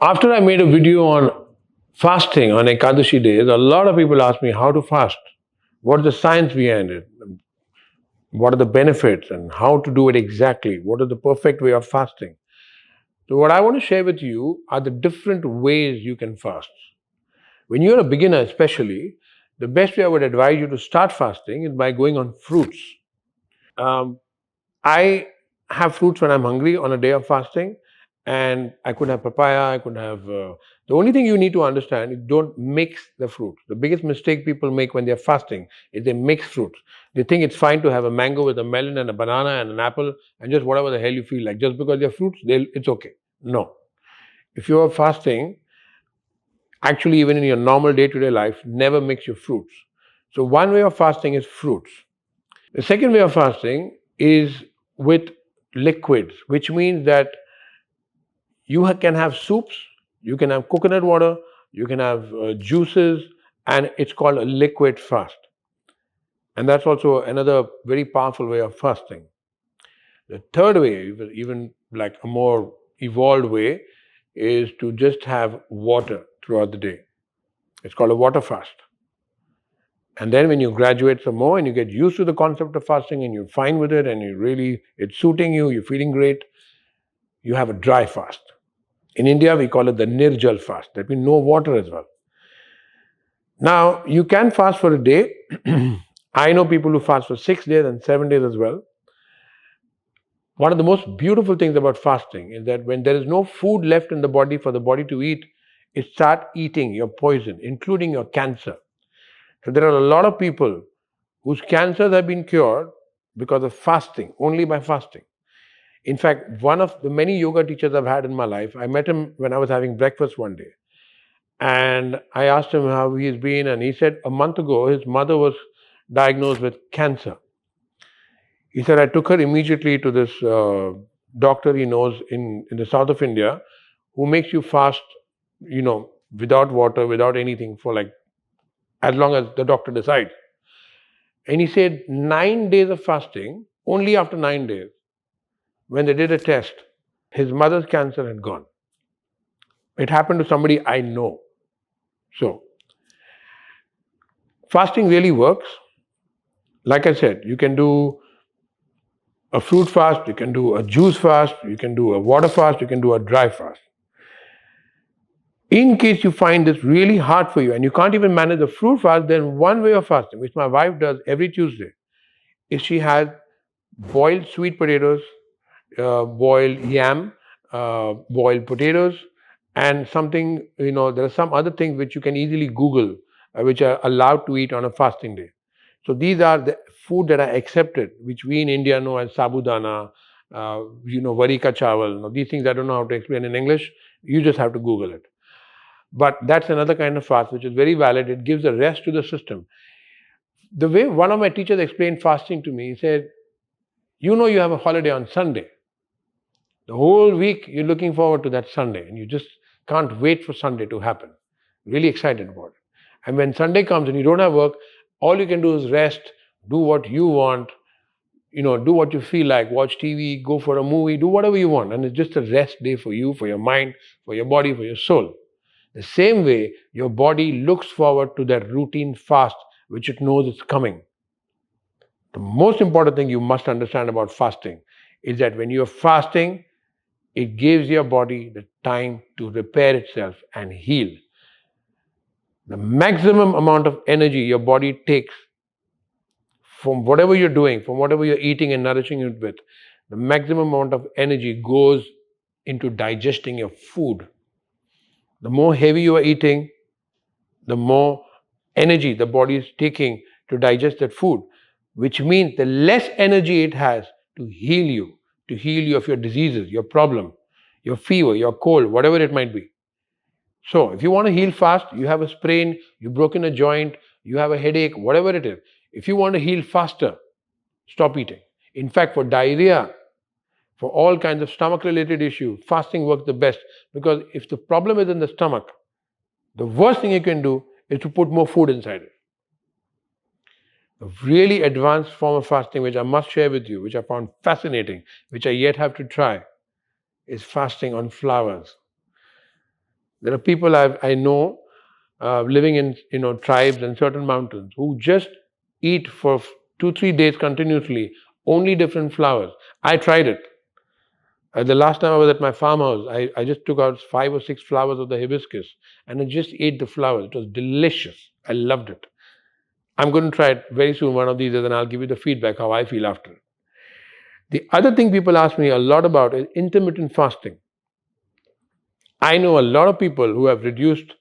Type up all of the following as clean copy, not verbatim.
After I made a video on fasting on Ekadashi days, a lot of people ask me how to fast. What is the science behind it? What are the benefits and how to do it exactly? What is the perfect way of fasting? So, what I want to share with you are the different ways you can fast. When you're a beginner, especially, the best way I would advise you to start fasting is by going on fruits. Um, I have fruits when I'm hungry on a day of fasting, and I could have papaya, I could have. The only thing you need to understand is don't mix the fruit. The biggest mistake people make when they're fasting is they mix fruits. They think it's fine to have a mango with a melon and a banana and an apple and just whatever the hell you feel like. Just because they're fruits, it's okay. No. If you are fasting, actually, even in your normal day to day life, never mix your fruits. So, one way of fasting is fruits. The second way of fasting is with liquids, which means that you can have soups, you can have coconut water, you can have juices, and it's called a liquid fast. And that's also another very powerful way of fasting. The third way, even like a more evolved way, is to just have water throughout the day. It's called a water fast. And then when you graduate some more and you get used to the concept of fasting and you're fine with it and it's suiting you, you're feeling great, you have a dry fast. In India, we call it the Nirjal fast. That means no water as well. Now, you can fast for a day. I know people who fast for 6 days and 7 days as well. One of the most beautiful things about fasting is that when there is no food left in the body for the body to eat, it starts eating your poison, including your cancer. So there are a lot of people whose cancers have been cured because of fasting, only by fasting. In fact, one of the many yoga teachers I've had in my life, I met him when I was having breakfast one day. And I asked him how he's been, and he said a month ago his mother was diagnosed with cancer. He said, I took her immediately to this doctor he knows in the south of India who makes you fast, without water, without anything for like as long as the doctor decides. And he said 9 days of fasting, only after 9 days, when they did a test, his mother's cancer had gone. It happened to somebody I know. So, fasting really works. Like I said, you can do a fruit fast, you can do a juice fast, you can do a water fast, you can do a dry fast. In case you find this really hard for you and you can't even manage the fruit fast, then one way of fasting, which my wife does every Tuesday, is she has boiled sweet potatoes, boiled yam, boiled potatoes, and something, there are some other things which you can easily Google, which are allowed to eat on a fasting day. So these are the food that are accepted, which we in India know as sabudana, vari ka chawal. Now, these things I don't know how to explain in English. You just have to Google it. But that's another kind of fast which is very valid. It gives a rest to the system. The way one of my teachers explained fasting to me, he said, you have a holiday on Sunday. The whole week you're looking forward to that Sunday and you just can't wait for Sunday to happen. Really excited about it. And when Sunday comes and you don't have work, all you can do is rest, do what you want, do what you feel like, watch TV, go for a movie, do whatever you want. And it's just a rest day for you, for your mind, for your body, for your soul. The same way, your body looks forward to that routine fast, which it knows is coming. The most important thing you must understand about fasting is that when you're fasting, it gives your body the time to repair itself and heal. The maximum amount of energy your body takes from whatever you're doing, from whatever you're eating and nourishing it with, the maximum amount of energy goes into digesting your food. The more heavy you are eating, the more energy the body is taking to digest that food, which means the less energy it has to heal you of your diseases, your problem, your fever, your cold, whatever it might be. So, if you want to heal fast, you have a sprain, you've broken a joint, you have a headache, whatever it is. If you want to heal faster, stop eating. In fact, for diarrhea, for all kinds of stomach related issues, fasting works the best because if the problem is in the stomach, the worst thing you can do is to put more food inside it. A really advanced form of fasting, which I must share with you, which I found fascinating, which I yet have to try, is fasting on flowers. There are people I know living in tribes and certain mountains who just eat for 2 3 days continuously only different flowers. I tried it. The last time I was at my farmhouse, I just took out 5 or 6 flowers of the hibiscus and I just ate the flowers. It was delicious. I loved it. I'm going to try it very soon, one of these days, and I'll give you the feedback how I feel after it. The other thing people ask me a lot about is intermittent fasting. I know a lot of people who have reduced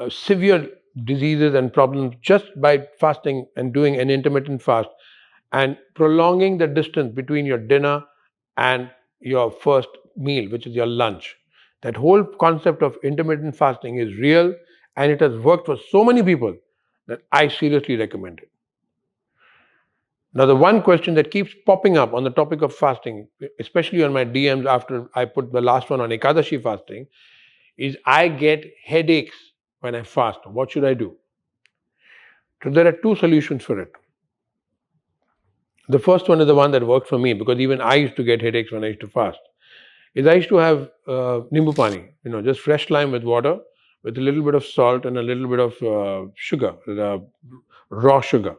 severe diseases and problems just by fasting and doing an intermittent fast and prolonging the distance between your dinner and your first meal, which is your lunch. That whole concept of intermittent fasting is real and it has worked for so many people that I seriously recommend it. Now, the one question that keeps popping up on the topic of fasting, especially on my DMs after I put the last one on Ekadashi fasting, is I get headaches when I fast. What should I do? So there are two solutions for it. The first one is the one that worked for me because even I used to get headaches when I used to fast. Is I used to have nimbu pani, just fresh lime with water, with a little bit of salt and a little bit of sugar, raw sugar.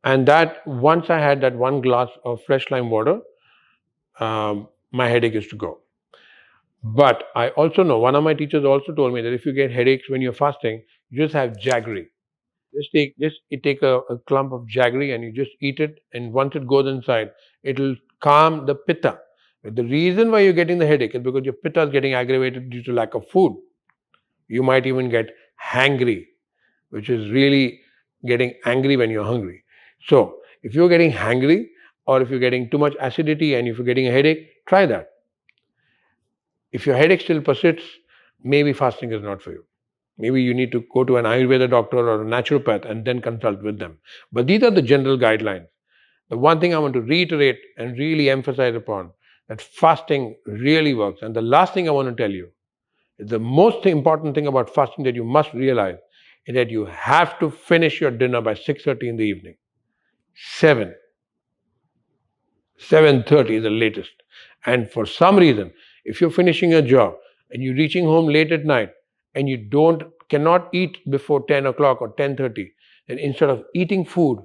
And that once I had that one glass of fresh lime water, my headache used to go. But I also know, one of my teachers also told me that if you get headaches when you're fasting, you just have jaggery. Take a clump of jaggery and you just eat it, and once it goes inside, it'll calm the pitta. The reason why you're getting the headache is because your pitta is getting aggravated due to lack of food. You might even get hangry, which is really getting angry when you're hungry. So, if you're getting hangry or if you're getting too much acidity and if you're getting a headache, try that. If your headache still persists, maybe fasting is not for you. Maybe you need to go to an Ayurveda doctor or a naturopath and then consult with them. But these are the general guidelines. The one thing I want to reiterate and really emphasize upon, that fasting really works. And the last thing I want to tell you is the most important thing about fasting that you must realize is that you have to finish your dinner by 6:30 in the evening. 7:30 is the latest. And for some reason, if you're finishing a job and you're reaching home late at night and you cannot eat before 10 o'clock or 10:30, then instead of eating food,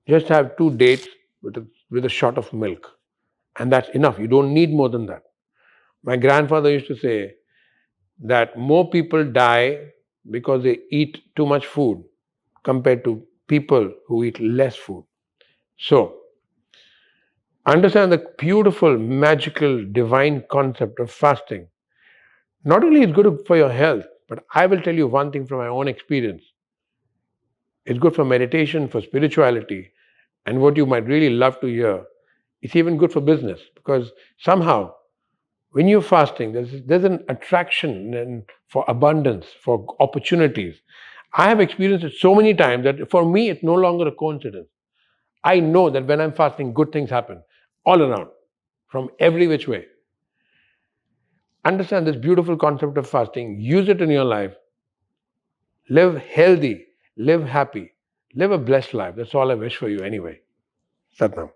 just have 2 dates with a shot of milk. And that's enough. You don't need more than that. My grandfather used to say that more people die because they eat too much food compared to people who eat less food. So, understand the beautiful, magical, divine concept of fasting. Not only is it good for your health, but I will tell you one thing from my own experience. It's good for meditation, for spirituality, and what you might really love to hear, it's even good for business because somehow when you're fasting, there's an attraction for abundance, for opportunities. I have experienced it so many times that for me, it's no longer a coincidence. I know that when I'm fasting, good things happen all around, from every which way. Understand this beautiful concept of fasting, use it in your life, live healthy, live happy, live a blessed life. That's all I wish for you anyway. Satnam.